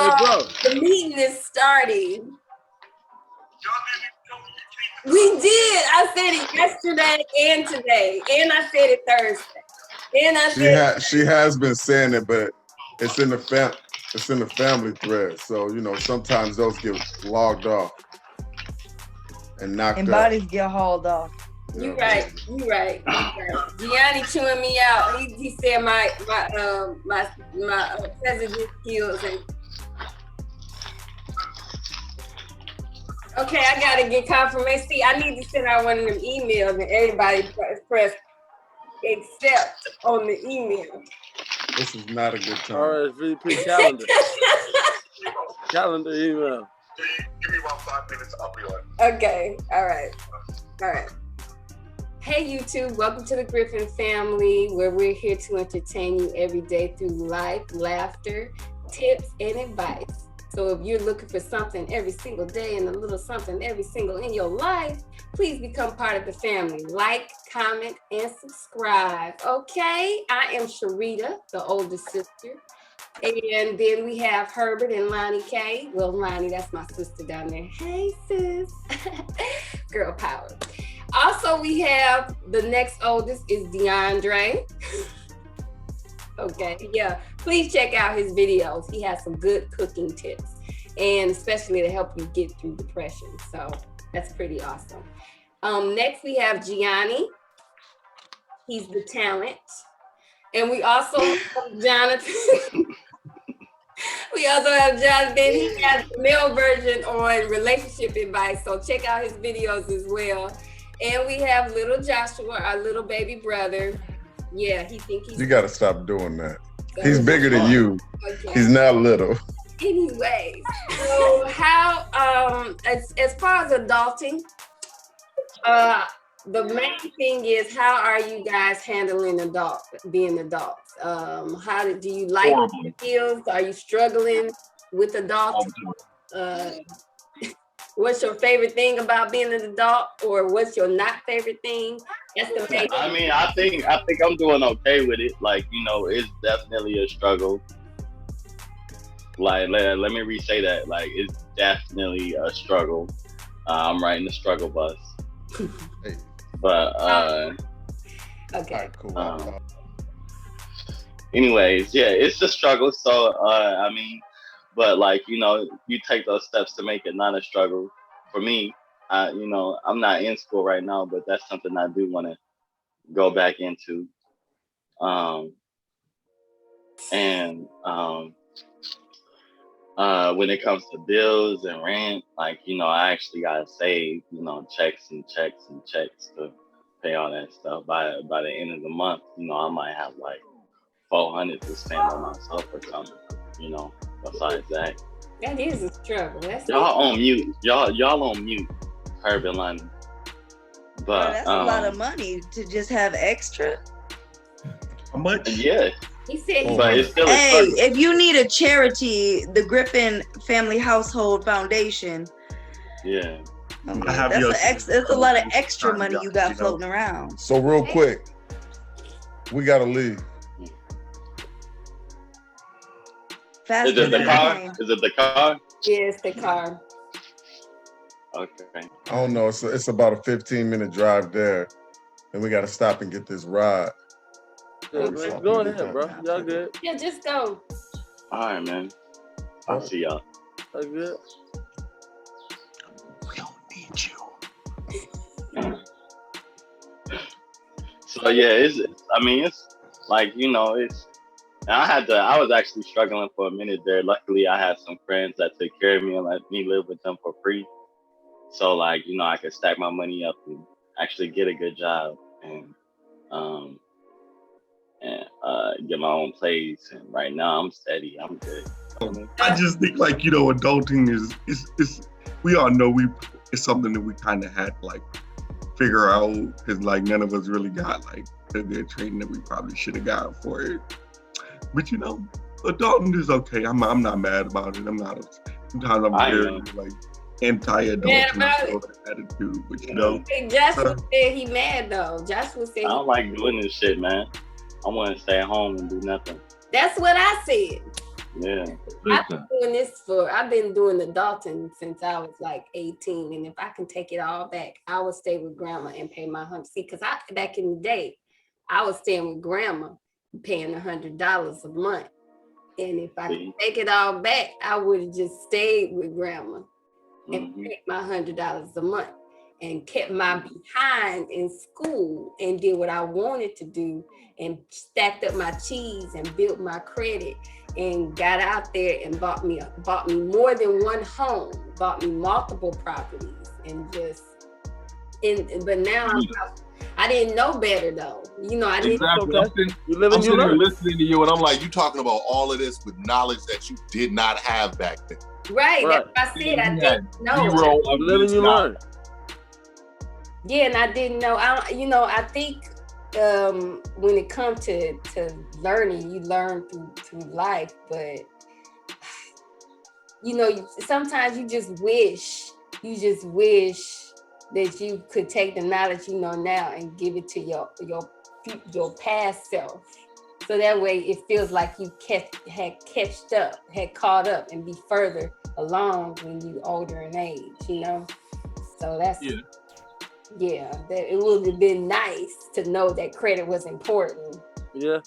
The meeting is starting. We did. I said it yesterday and today, and I said it Thursday. And I said she has been saying it, but it's in the family thread. So sometimes those get logged off and knocked out. Bodies get hauled off. You right. Gianni chewing me out. He said my president skills. Okay, I gotta get confirmation. See, I need to send out one of them emails and everybody press accept on the email. This is not a good time. RSVP calendar. Calendar email. Give me about 5 minutes, I'll be on. Okay, all right. Hey YouTube, welcome to the Griffin family, where we're here to entertain you every day through life, laughter, tips, and advice. So if you're looking for something every single day and a little something every single in your life, please become part of the family. Like, comment, and subscribe. Okay, I am Sharita, the oldest sister. And then we have Herbert and Lonnie K. Well, Lonnie, that's my sister down there. Hey, sis. Girl power. Also, we have the next oldest is DeAndre. Okay, yeah. Please check out his videos. He has some good cooking tips, and especially to help you get through depression. So that's pretty awesome. Next, we have Gianni. He's the talent. And we also have Jonathan. We also have Jonathan. He has the male version on relationship advice. So check out his videos as well. And we have little Joshua, our little baby brother. Yeah, he think he's... You got to stop doing that. He's bigger than you. Okay. He's not little. Anyways, so how, as far as adulting, the main thing is, how are you guys handling being adults? Do you like it feels? Are you struggling with adulting? What's your favorite thing about being an adult, or what's your not favorite thing? That's the main thing. I mean, I think I'm doing okay with it. Like, it's definitely a struggle. Like, let me re-say that. Like, it's definitely a struggle. I'm riding the struggle bus. But okay, right, cool. Anyways, yeah, it's a struggle. So I mean, but like, you take those steps to make it not a struggle. For me, I'm not in school right now, but that's something I do want to go back into. When it comes to bills and rent, like, I actually gotta save, checks and checks and checks to pay all that stuff. By the end of the month, I might have like $400 to spend on myself or something, besides that. That is a struggle. Y'all on mute. Y'all on mute, Herb and Lonnie. But that's a lot of money to just have extra. How much? Yeah. He said but it's still if you need a charity, the Griffin Family Household Foundation. Yeah. That's a lot of extra money you got floating around. So real quick, we gotta leave. Is it the car? Is it the car? Yeah, it's the car. Okay. I don't know. It's about a 15-minute drive there, and we got to stop and get this ride. Yeah, go ahead, bro. Y'all good? Yeah, just go. All right, man. I'll see y'all. Y'all good? We don't need you. So yeah, it's like, I was actually struggling for a minute there. Luckily, I had some friends that took care of me and let me live with them for free. So like, I could stack my money up and actually get a good job and get my own place. And right now I'm steady. I'm good. I just think like, adulting is we all know it's something that we kind of had to like figure out, because like none of us really got like the good training that we probably should have got for it. But adulting is okay. I'm not mad about it. Sometimes I'm very like anti-adult attitude. But Joshua said he mad though. Joshua said I don't like doing this shit, man. I want to stay at home and do nothing. That's what I said. Yeah. I've been doing adulting since I was like 18. And if I can take it all back, I would stay with grandma and pay my $100. See, because back in the day, I was staying with grandma, paying $100 a month. And if I could take it all back, I would have just stayed with grandma and paid my $100 a month and kept my behind in school and did what I wanted to do and stacked up my cheese and built my credit and got out there and bought me more than one home, bought me multiple properties and just but now I didn't know better though. You know, I didn't. Exactly. I'm sitting here listening to you and I'm like, you talking about all of this with knowledge that you did not have back then. Right. That's what I said. I didn't know. Zero of living you learn. Yeah, and I didn't know. I think when it comes to learning, you learn through life, but sometimes you just wish that you could take the knowledge you know now and give it to your past self. So that way it feels like you had caught up and be further along when you older in age, So that's that it would have been nice to know that credit was important. Yeah.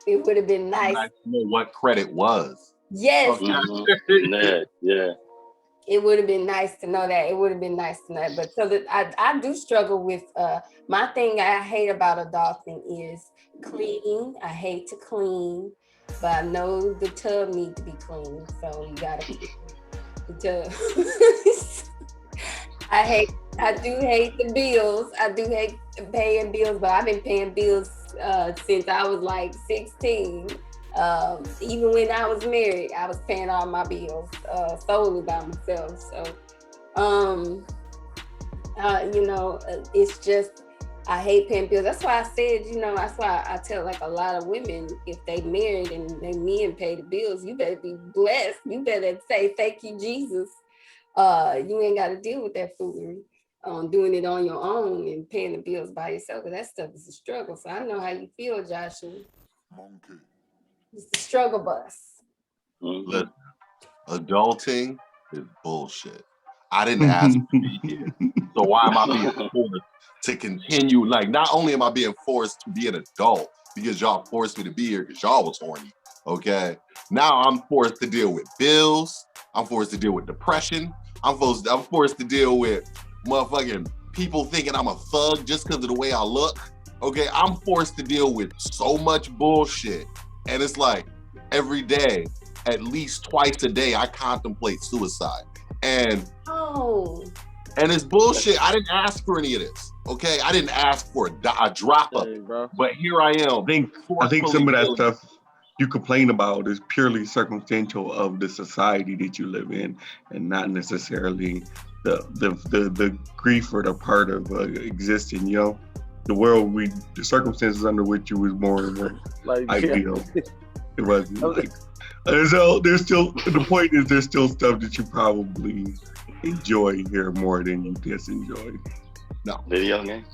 It would have been nice to know what credit was. Yes. Yeah. It would have been nice to know that. But so that I do struggle with my thing I hate about adulting is cleaning. I hate to clean, but I know the tub needs to be clean, so you gotta keep the tub. I do hate the bills. I do hate paying bills, but I've been paying bills since I was like 16. Even when I was married, I was paying all my bills solely by myself. So, it's just, I hate paying bills. That's why I said, that's why I tell like a lot of women, if they married and they men pay the bills, you better be blessed. You better say, thank you, Jesus. You ain't got to deal with that foolery. Doing it on your own and paying the bills by yourself. Because that stuff is a struggle. So I know how you feel, Joshua. Monkey. It's the struggle bus. Look, adulting is bullshit. I didn't ask to be here. So why am I being forced to continue? Like, not only am I being forced to be an adult because y'all forced me to be here because y'all was horny, okay? Now I'm forced to deal with bills. I'm forced to deal with depression. I'm forced to deal with motherfucking people thinking I'm a thug just because of the way I look. Okay, I'm forced to deal with so much bullshit. And it's like every day, at least twice a day, I contemplate suicide. And it's bullshit. I didn't ask for any of this. Okay, I didn't ask for a drop of it, but here I am. I think some of that stuff you complain about is purely circumstantial of the society that you live in, and not necessarily the grief or the part of existing. The world the circumstances under which you was born were ideal. It wasn't like. So there's still, the point is there's still stuff that you probably enjoy here more than you disenjoy. No. Video game.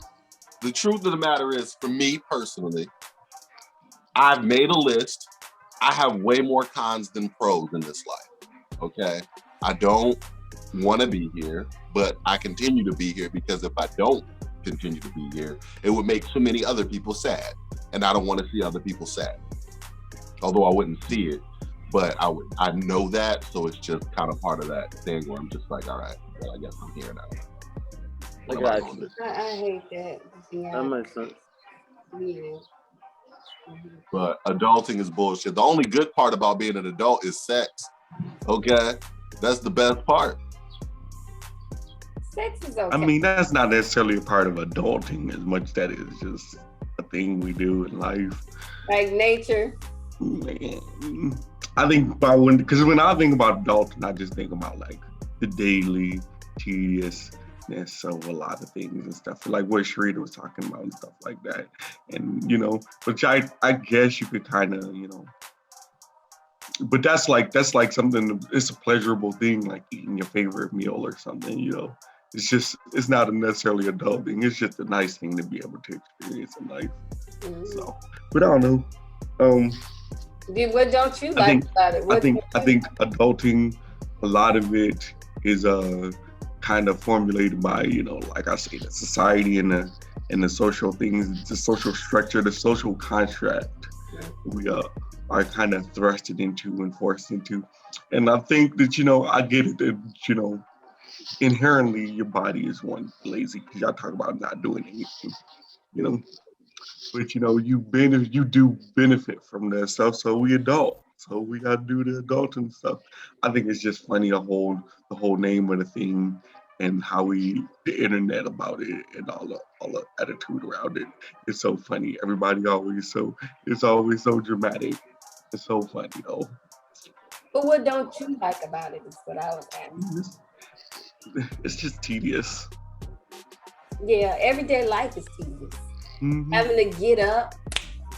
The truth of the matter is, for me personally, I've made a list. I have way more cons than pros in this life. Okay? I don't want to be here, but I continue to be here because if I don't continue to be here, it would make so many other people sad. And I don't want to see other people sad. Although I wouldn't see it, but I know that, so it's just kind of part of that thing where I'm just like, all right, well, I guess I'm here now. I hate that. Yeah. That makes sense. Yeah. But adulting is bullshit. The only good part about being an adult is sex. Okay? That's the best part. Sex is okay. I mean, that's not necessarily a part of adulting as much that is just a thing we do in life. Like nature. I think because when I think about adulting, I just think about like the daily tediousness of a lot of things and stuff, like what Sharita was talking about and stuff like that. And which I guess you could kind of, but that's like something. It's a pleasurable thing, like eating your favorite meal or something. It's not necessarily adulting. It's just a nice thing to be able to experience in life. So, but I don't know. What don't you I like think about it? I think adulting, a lot of it is kind of formulated by, like I say, the society and the social things, the social structure, the social contract we are kind of thrusted into and forced into. And I think that, I get it that, inherently your body is one lazy because y'all talk about not doing anything, you know. But you do benefit from that stuff, so we adult. So we gotta do the adulting stuff. I think it's just funny the whole name of the thing and how the internet about it and all the attitude around it. It's so funny. Everybody it's always so dramatic. It's so funny though. But what don't you like about it is what I was asking. It's just tedious. Yeah, everyday life is tedious. Mhm. Having to get up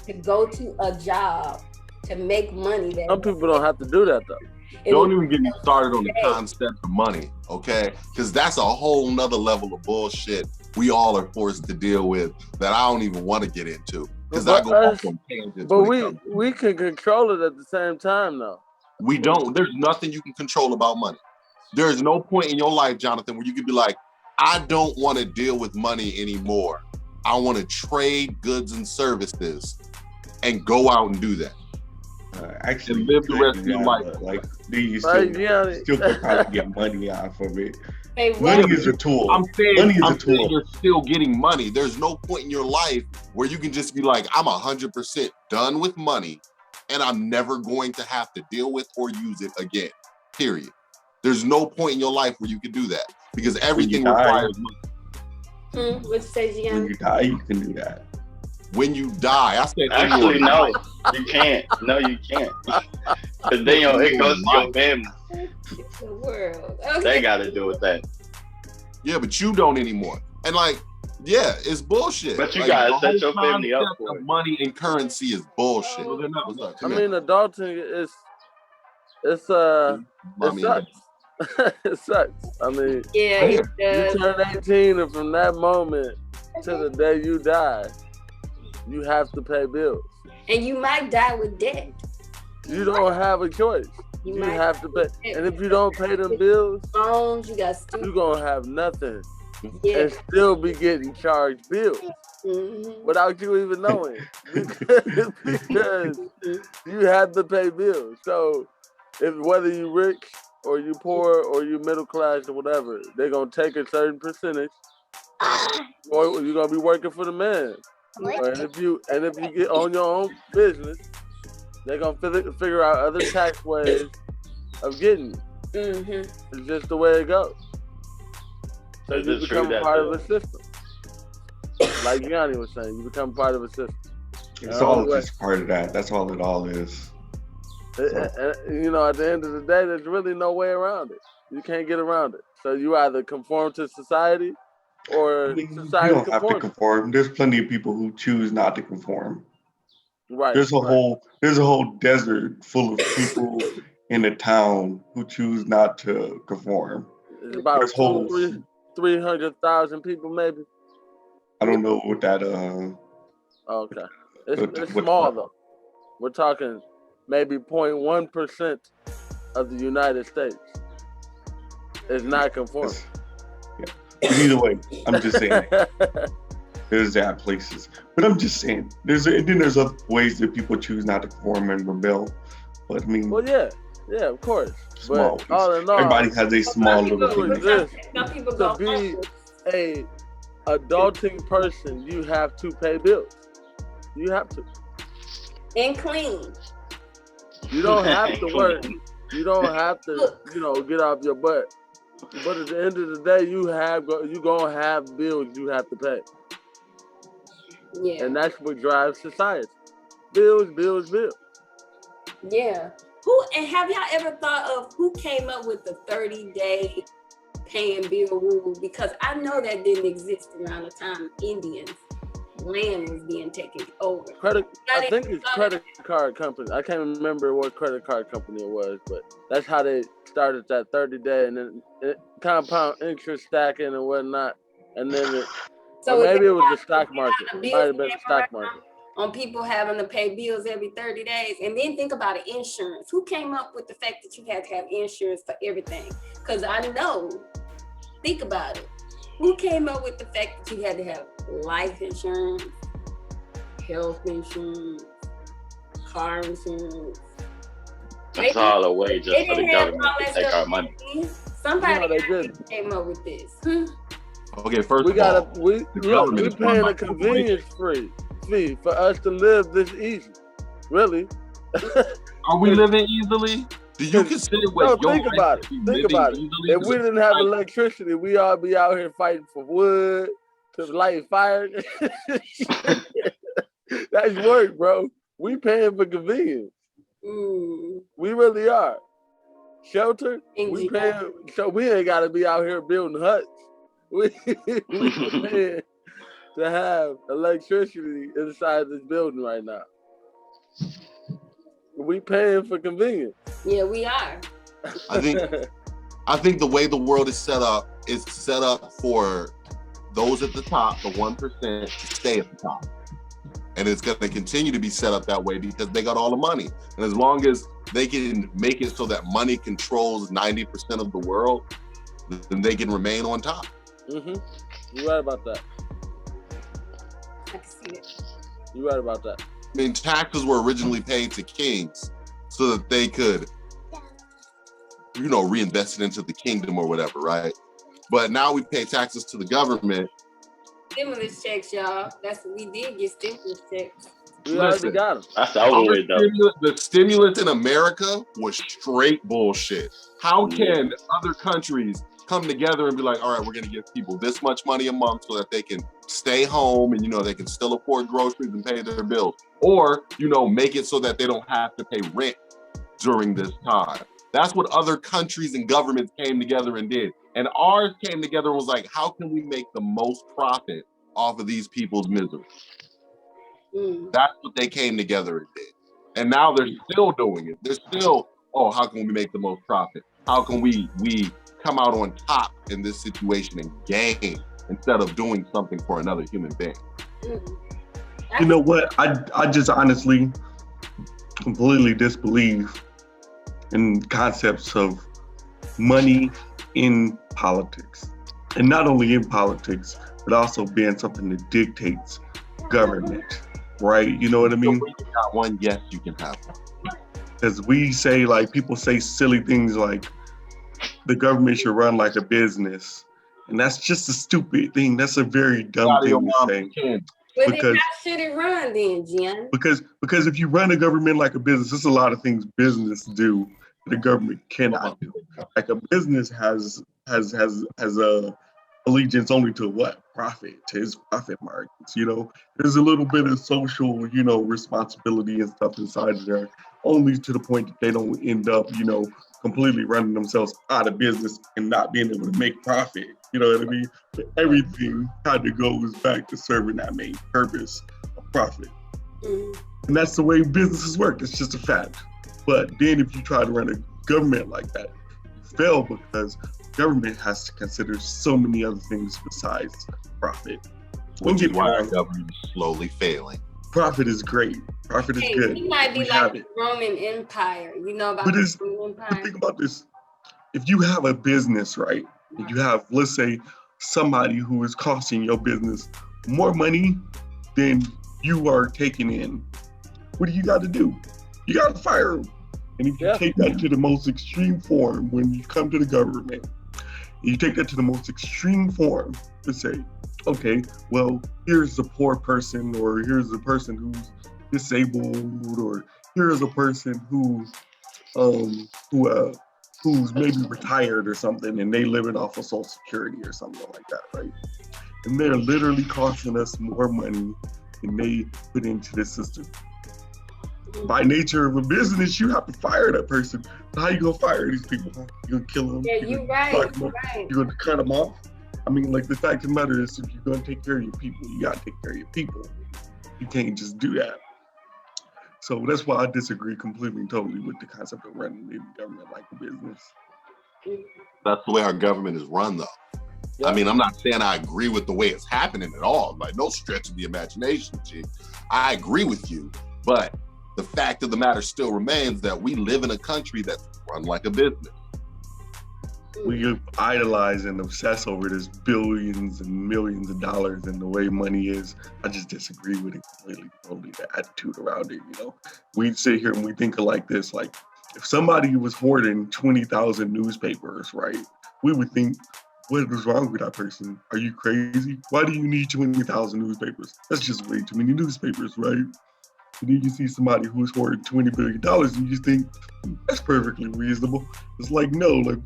to go to a job to make money. Some people don't have to do that though. Don't even get me started on the concept of money, okay? Because that's a whole nother level of bullshit we all are forced to deal with that I don't even want to get into. Because I go off on tangents. But we can control it at the same time though. We don't. There's nothing you can control about money. There is no point in your life, Jonathan, where you could be like, I don't want to deal with money anymore. I want to trade goods and services and go out and do that. Actually, and live the rest of your life. Like, you still can probably get money off of it. Money is a tool. I'm saying you're still getting money. There's no point in your life where you can just be like, I'm 100% done with money and I'm never going to have to deal with or use it again, period. There's no point in your life where you can do that because everything requires money. What says you? When you die, you can do that. When you die, I said. Actually, no, you can't. No, you can't. Because then it goes to your family. The world. Okay. They got to do with that. Yeah, but you don't anymore. And yeah, it's bullshit. But you gotta set your family up for it. Money and currency is bullshit. I mean, adulting it sucks. It sucks. I mean, yeah, you turn 18 and from that moment to the day you die, you have to pay bills. And you might die with debt. You don't have a choice. You have to pay. And if you don't pay them bills, loans, you're gonna have nothing. And still be getting charged bills without you even knowing. because you have to pay bills. So whether you rich or you poor or you middle class or whatever, they're gonna take a certain percentage, or you're gonna be working for the man. And if you get on your own business, they're gonna figure out other tax ways of getting you. It's just the way it goes. So you become part of a system. Like Yanni was saying, you become part of a system. It's all just part of that. That's all it all is. At the end of the day, there's really no way around it. You can't get around it. So you either conform to society or society you don't have to conform. There's plenty of people who choose not to conform. Right. There's a whole desert full of people in a town who choose not to conform. It's about 300,000 people, maybe. I don't know what that. Okay, it's small though. We're talking maybe 0.1% of the United States is not conforming. Yeah. But either way, I'm just saying there's that places. But I'm just saying there's other ways that people choose not to conform and rebel. But I mean, well, yeah, of course. Small. But all in all, everybody has a small little thing. To be a adulting person, you have to pay bills. You have to. And clean. You don't have to work. You don't have to, get off your butt. But at the end of the day, you gonna have bills you have to pay. Yeah. And that's what drives society. Bills. Yeah. And have y'all ever thought of who came up with the 30-day paying bill rule? Because I know that didn't exist around the time Indians' land was being taken over. I think it's credit card company. I can't remember what credit card company it was, but that's how they started that 30-day, and then compound interest stacking and whatnot, and then maybe it was the stock market. It might have been the stock market. on people having to pay bills every 30 days. And then think about it, insurance. Who came up with the fact that you had to have insurance for everything? Because I know, think about it. Who came up with the fact that you had to have life insurance, health insurance, car insurance? That's all a way just for the government to take our money. Somebody came up with this. Okay, first we of all, we paying a convenience fee for us to live this easy. Really? Are we living easily? Do you consider what think about it. Think about it. If we didn't have electricity, we all be out here fighting for wood to light fire. That's work, bro. We paying for convenience. We really are. Shelter, we paying, so we ain't gotta be out here building huts. We paying to have electricity inside this building right now. We paying for convenience. Yeah, we are. I think the way the world is set up for those at the top, the 1%, to stay at the top. And it's going to continue to be set up that way because they got all the money. And as long as they can make it so that money controls 90% of the world, then they can remain on top. Mm-hmm. You're right about that. I can see it. You're right about that. I mean, taxes were originally paid to kings so that they could, reinvest it into the kingdom or whatever, right? But now we pay taxes to the government. Stimulus checks, y'all. That's what we did, get stimulus checks. We already got them. That's over with, though. The stimulus in America was straight bullshit. How can other countries come together and be like, all right, we're going to give people this much money a month so that they can stay home and, they can still afford groceries and pay their bills? Or, make it so that they don't have to pay rent during this time. That's what other countries and governments came together and did. And ours came together and was like, how can we make the most profit off of these people's misery? That's what they came together and did. And now they're still doing it. They're still, how can we make the most profit? How can we come out on top in this situation and gain instead of doing something for another human being? You know what? I just honestly completely disbelieve in concepts of money in politics. And not only in politics, but also being something that dictates government, right? You know what I mean? So when you got one, yes, you can have one. Because we say, people say silly things like the government should run like a business. And that's just a stupid thing. That's a very dumb thing to say. Well, then how should it run then, Gian? Because if you run a government like a business, there's a lot of things business do that the government cannot do. Like a business has a allegiance only to what? Profit, to his profit margins, There's a little bit of social, responsibility and stuff inside of there, only to the point that they don't end up, completely running themselves out of business and not being able to make profit. You know what I mean? But everything kind of goes back to serving that main purpose of profit. And that's the way businesses work. It's just a fact. But then if you try to run a government like that, you fail because government has to consider so many other things besides profit. Which is why our government is slowly failing. Profit is great. Profit is good. It might be like the Roman Empire. You know about the Roman Empire? But think about this. If you have a business, right, and you have, let's say, somebody who is costing your business more money than you are taking in, what do you got to do? You got to fire them. And if you take that to the most extreme form, when you come to the government, you take that to the most extreme form to say, okay, well, here's a poor person, or here's a person who's disabled, or here's a person who's maybe retired or something, and they living off of Social Security or something like that, right? And they're literally costing us more money than they put into the system. By nature of a business, you have to fire that person. How you gonna fire these people? You gonna kill them? Yeah, you're right. You're gonna cut them off? I mean, the fact of the matter is, if you're gonna take care of your people, you gotta take care of your people. You can't just do that. So that's why I disagree completely and totally with the concept of running the government like a business. That's the way our government is run, though. I mean, I'm not saying I agree with the way it's happening at all. Like, no stretch of the imagination, G. I agree with you, but the fact of the matter still remains that we live in a country that's run like a business. We idolize and obsess over this billions and millions of dollars and the way money is. I just disagree with it completely, totally, the attitude around it, you know? We sit here and we think of like this, like, if somebody was hoarding 20,000 newspapers, right, we would think, what is wrong with that person? Are you crazy? Why do you need 20,000 newspapers? That's just way too many newspapers, right? And then you see somebody who's hoarding $20 billion and you just think, that's perfectly reasonable. It's like, no, like,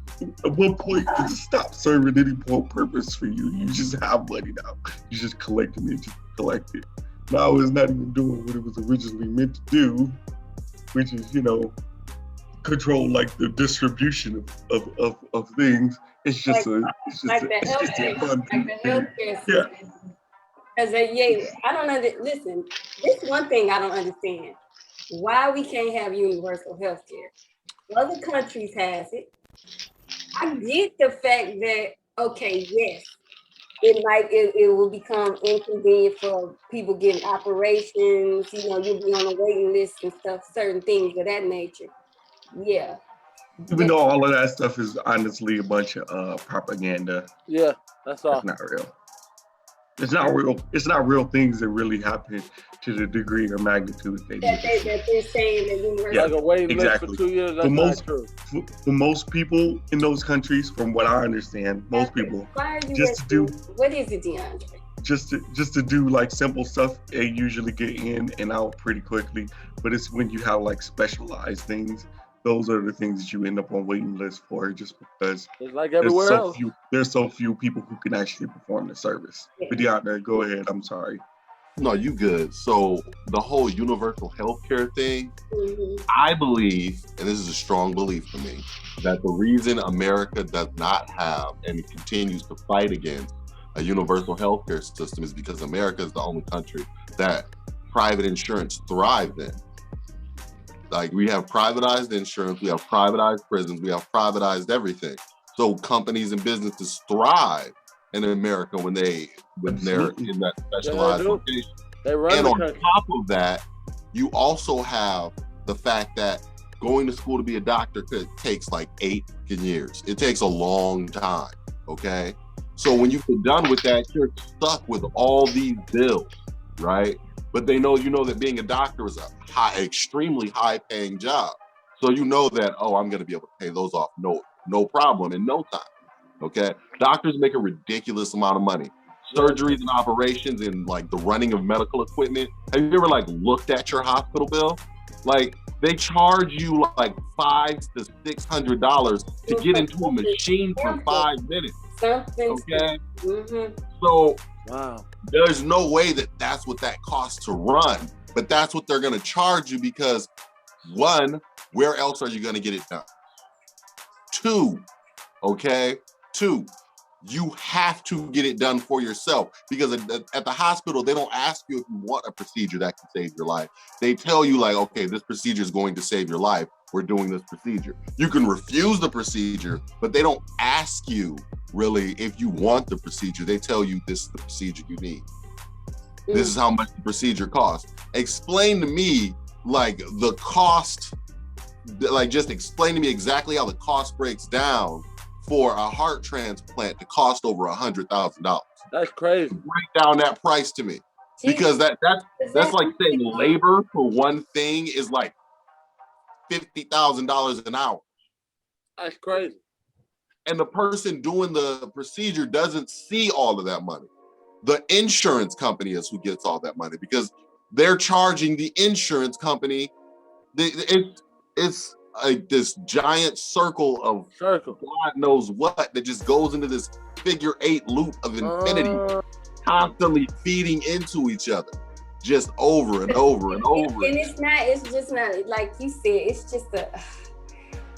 at what point does it stop serving any purpose for you? You just have money now. You're just collecting it, just collect it. Now it's not even doing what it was originally meant to do, which is, you know, control like the distribution of things. It's just the healthcare system. Because I don't listen, this one thing I don't understand. Why we can't have universal health care? Other countries has it. I get the fact that, okay, yes, it will become inconvenient for people getting operations, you know, you'll be on a waiting list and stuff, certain things of that nature. Yeah. Even though all of that stuff is honestly a bunch of propaganda. Yeah, that's all. It's not real. It's not real. It's not real things that really happen to the degree or magnitude that they're saying that yeah, like a waiting exactly. list for 2 years. That's not true. For most people in those countries, from what I understand, most people just to do. What is it, DeAndre? Just to do like simple stuff, they usually get in and out pretty quickly. But it's when you have like specialized things, those are the things that you end up on waiting lists for, just because it's like everywhere else. There's so few people who can actually perform the service. Yeah. But DeAndre, go ahead. I'm sorry. No, you good. So the whole universal healthcare thing, I believe, and this is a strong belief for me, that the reason America does not have and continues to fight against a universal healthcare system is because America is the only country that private insurance thrives in. Like, we have privatized insurance, we have privatized prisons, we have privatized everything. So companies and businesses thrive in America when they're in that specialized location. And on top of that, you also have the fact that going to school to be a doctor takes like 8 years. It takes a long time, okay? So when you get done with that, you're stuck with all these bills, right? But they know, that being a doctor is a extremely high paying job. So you know that, I'm gonna be able to pay those off no problem in no time, okay? Doctors make a ridiculous amount of money. Surgeries and operations and like the running of medical equipment. Have you ever like looked at your hospital bill? Like, they charge you like $500 to $600 to get into a machine for 5 minutes. Okay? So wow, there's no way that that's what that costs to run, but that's what they're going to charge you because, one, where else are you going to get it done? Two, you have to get it done for yourself because at the hospital, they don't ask you if you want a procedure that can save your life. They tell you like, okay, this procedure is going to save your life. We're doing this procedure. You can refuse the procedure, but they don't ask you really if you want the procedure. They tell you this is the procedure you need. This is how much the procedure costs. Explain to me like the cost, like just explain to me exactly how the cost breaks down for a heart transplant to cost over $100,000. That's crazy. Break down that price to me, because that's like saying labor for one thing is like $50,000 an hour. That's crazy. And the person doing the procedure doesn't see all of that money. The insurance company is who gets all that money because they're charging the insurance company. It's like this giant circle of God knows what that just goes into this figure 8 loop of infinity, constantly feeding into each other, just over and over and over. And it's just not like you said.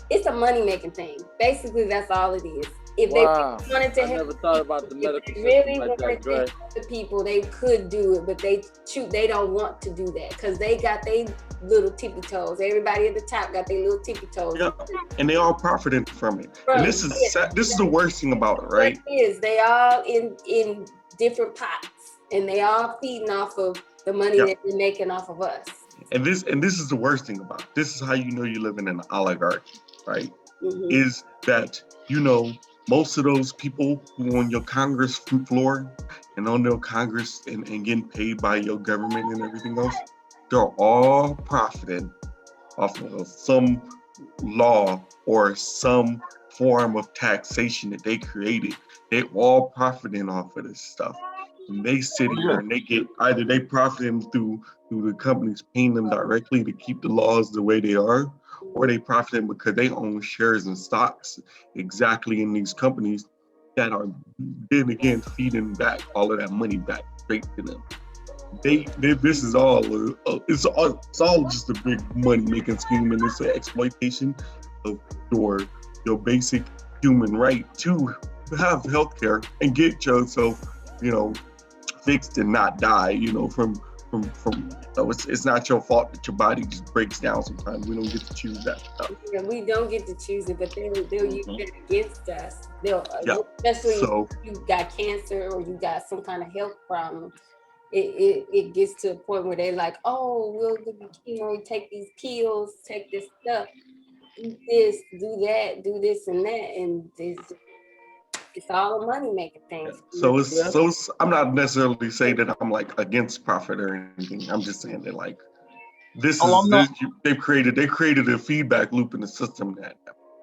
It's a money making thing. Basically, that's all it is. If they wanted to I never thought about the medical system really like wanted that, to Dre. help the people, they could do it, but they don't want to do that because they got their little tippy toes. Everybody at the top got their little tippy toes. Yeah, and they all profiting from it. And this is the worst thing about it, right? It is. They all in different pots, and they all feeding off of the money that they're making off of us. And this is the worst thing about it. This is how you know you're living in an oligarchy, right? Is that, you know, most of those people who on your Congress floor and on their Congress and getting paid by your government and everything else, they're all profiting off of some law or some form of taxation that they created. They're all profiting off of this stuff. And they sit here and they get, either they profiting through the companies paying them directly to keep the laws the way they are, or they profiting because they own shares and stocks exactly in these companies that are then again feeding back all of that money back straight to them. This is all it's all just a big money making scheme, and it's an exploitation of your basic human right to have healthcare and get yourself, you know, fixed and not die, you know, from it's not your fault that your body just breaks down sometimes. We don't get to choose that stuff. Yeah, we don't get to choose it, but they'll use it against us. Especially if you got cancer or you got some kind of health problem. It gets to a point where they're like, oh, we'll give you chemo, take these pills, take this stuff, do this, do that, do this and that, and it's all a money making thing. So it's I'm not necessarily saying that I'm like against profit or anything. I'm just saying that like they created a feedback loop in the system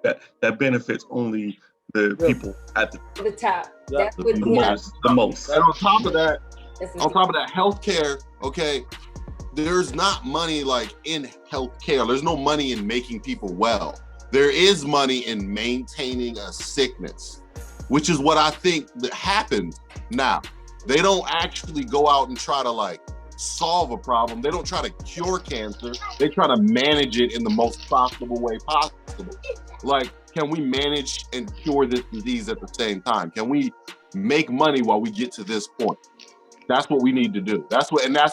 that benefits only the people at the top. That's the most. And on top of that, healthcare, okay, there's not money like in healthcare. There's no money in making people well. There is money in maintaining a sickness, which is what I think that happens now. They don't actually go out and try to like solve a problem. They don't try to cure cancer. They try to manage it in the most profitable way possible. Like, can we manage and cure this disease at the same time? Can we make money while we get to this point? That's what we need to do. That's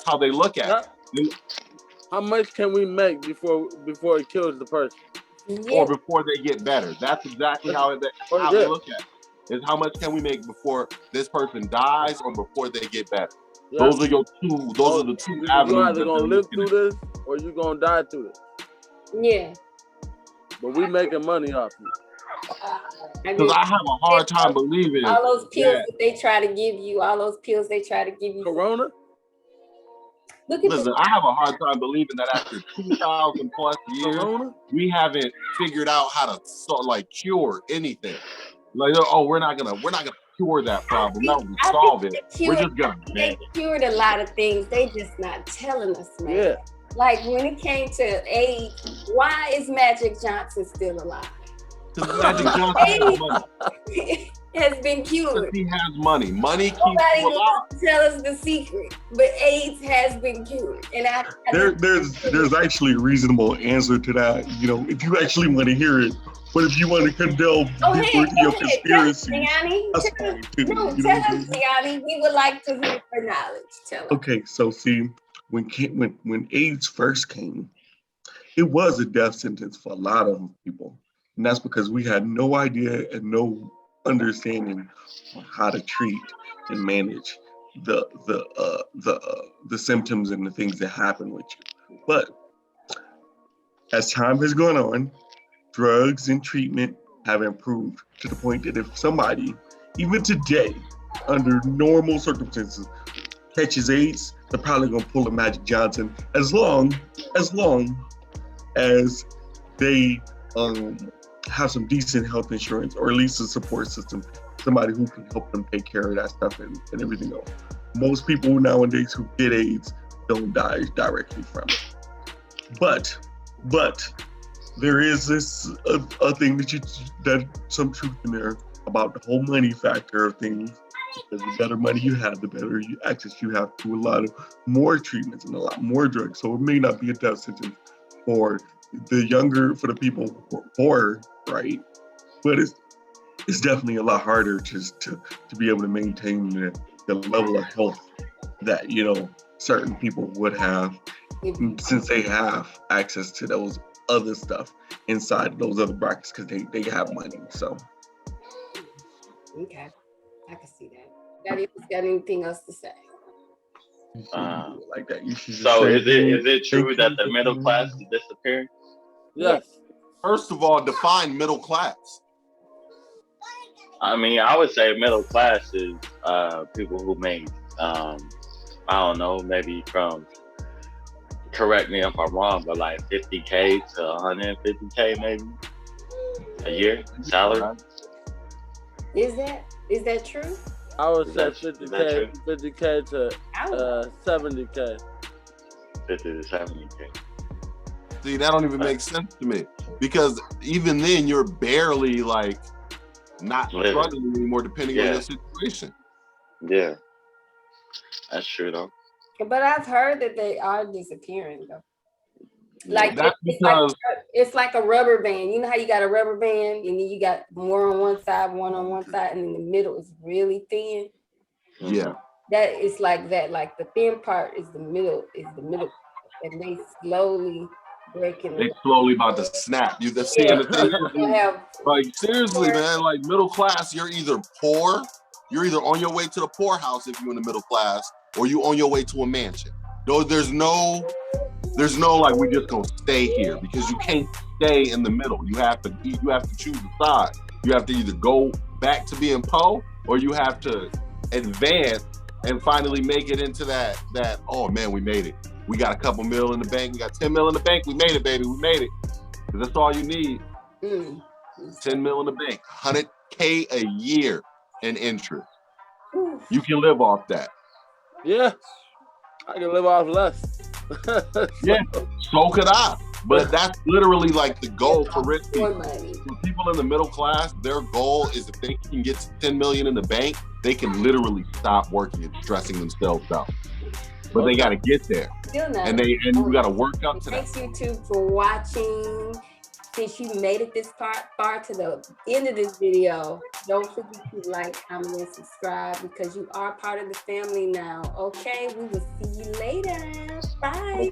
how they look at it. How much can we make before it kills the person? Or before they get better? That's exactly how they look at it. Is how much can we make before this person dies or before they get better? Yeah. Those are the two avenues. You're either gonna live through this or you're gonna die through this. Yeah. But we making money off you. Because I have a hard time believing all those pills that they try to give you, Corona? Listen, I have a hard time believing that after 2,000 plus years, we haven't figured out how to cure anything. Like, oh, we're not gonna cure that problem. No, we solve it. We're just gonna. They cured a lot of things. They just not telling us, man. Yeah. Like when it came to AIDS, why is Magic Johnson still alive? Because Magic Johnson has money. Has been cured. He has money. Money keeps Nobody him alive. wants to tell us the secret, but AIDS has been cured. And there's actually a reasonable answer to that. You know, if you actually want to hear it. But if you want to condemn your conspiracy, that's fine too. Tell us, Gianni. We would like to hear your knowledge. Tell us. Okay, so see, when AIDS first came, it was a death sentence for a lot of people, and that's because we had no idea and no understanding on how to treat and manage the symptoms and the things that happen with you. But as time has gone on, drugs and treatment have improved to the point that if somebody, even today, under normal circumstances, catches AIDS, they're probably gonna pull a Magic Johnson as long as they have some decent health insurance or at least a support system, somebody who can help them take care of that stuff and everything else. Most people nowadays who get AIDS don't die directly from it. But there is this a thing that some truth in there about the whole money factor of things. Because the better money you have, the better access you have to a lot of more treatments and a lot more drugs. So it may not be a death sentence for the people who are poor, right? But it's definitely a lot harder to be able to maintain the level of health that, you know, certain people would have, since they have access to those other stuff inside those other brackets because they have money. So Okay, I can see that. Got anything else to say? like that, you should just So say, is it true thank that you the for middle coming. class is disappearing? Yes. First of all, define middle class. I mean, I would say middle class is people who make I don't know, maybe from, correct me if I'm wrong, but like 50K to 150K maybe a year salary. Is that true? I would Is say that 50K, 50K to 70K. 50 to 70K. See, that don't even make sense to me, because even then you're barely like not Living. struggling anymore, depending on your situation. Yeah, that's true though. But I've heard that they are disappearing though. Like That's because it's like a rubber band. You know how you got a rubber band and then you got more on one side, one on one side, and in the middle is really thin. yeah, That is like that. Like the thin part is the middle, and they slowly breaking they it. slowly about to snap. You the see, and the thing is, like seriously, man, like middle class, you're either poor, you're either on your way to the poorhouse if you're in the middle class, or you on your way to a mansion. Though there's no like we just gonna stay here, because you can't stay in the middle. You have to choose a side. You have to either go back to being poor, or you have to advance and finally make it into that oh man, we made it. We got a couple mil in the bank. We got 10 mil in the bank. We made it, baby. We made it. Because that's all you need. 10 mil in the bank, 100K a year in interest. You can live off that. Yeah, I can live off less. Yeah, so could I. But that's literally like the goal for rich people. For people in the middle class, their goal is if they can get to 10 million in the bank, they can literally stop working and stressing themselves out. But they got to get there, and you got to work up to that. Thanks YouTube for watching. Since you made it this far to the end of this video, don't forget to like, comment, and subscribe, because you are part of the family now. Okay, we will see you later. Bye.